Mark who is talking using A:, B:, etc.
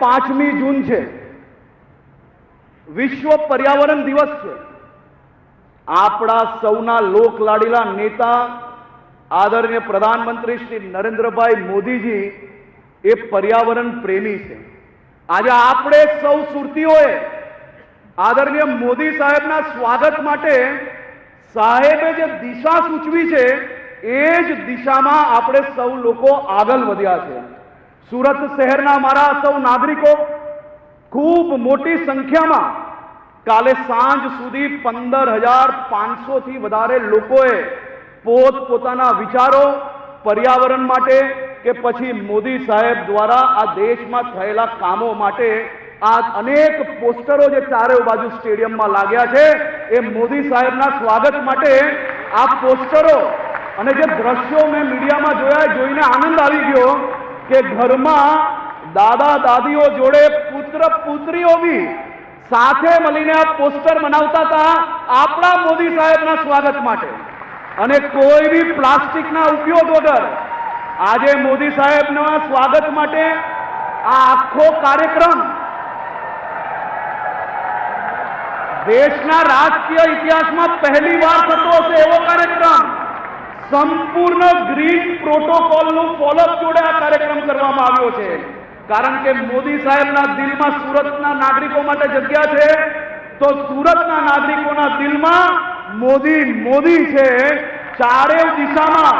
A: 5મી જૂન છે, વિશ્વ પર્યાવરણ દિવસ છે। આપણા સૌના લોકલાડીલા નેતા આદરણીય પ્રધાનમંત્રી શ્રી નરેન્દ્રભાઈ મોદીજી એ પર્યાવરણ પ્રેમી છે। આજે આપણે સૌ સુરતીઓએ આદરણીય મોદી સાહેબના સ્વાગત માટે સાહેબે જે દિશા સૂચવી છે એ જ દિશામાં આપણે સૌ લોકો આગળ વધ્યા છે। સુરત શહેરના મારા સૌ નાગરિકો ખૂબ મોટી સંખ્યામાં કાલે સાંજ સુધી 15,500 થી વધારે લોકોએ પોતપોતાના વિચારો પર્યાવરણ માટે કે પછી મોદી સાહેબ દ્વારા આ દેશમાં થયેલા કામો માટે આ અનેક પોસ્ટરો જે ચારે બાજુ સ્ટેડિયમમાં લાગ્યા છે એ મોદી સાહેબના સ્વાગત માટે આ પોસ્ટરો અને જે દ્રશ્યો મેં મીડિયામાં જોયા, જોઈને આનંદ આવી ગયો કે ઘરમાં દાદા દાદીઓ જોડે પુત્ર પુત્રીઓ બી સાથે મળીને આ પોસ્ટર બનાવતા હતા આપણા મોદી સાહેબના સ્વાગત માટે, અને કોઈ બી પ્લાસ્ટિકના ઉપયોગ વગર આજે મોદી સાહેબના સ્વાગત માટે આ આખો કાર્યક્રમ દેશના રાજકીય ઇતિહાસમાં પહેલીવાર થતો હશે એવો કાર્યક્રમ સંપૂર્ણ ગ્રીન પ્રોટોકોલનું ફોલોઅપ જોડે આ કાર્યક્રમ કરવામાં આવ્યો છે। કારણ કે મોદી સાહેબના દિલમાં સુરતના નાગરિકો માટે જગ્યા છે, તો સુરતના નાગરિકોના દિલમાં મોદી મોદી છે। ચારે દિશામાં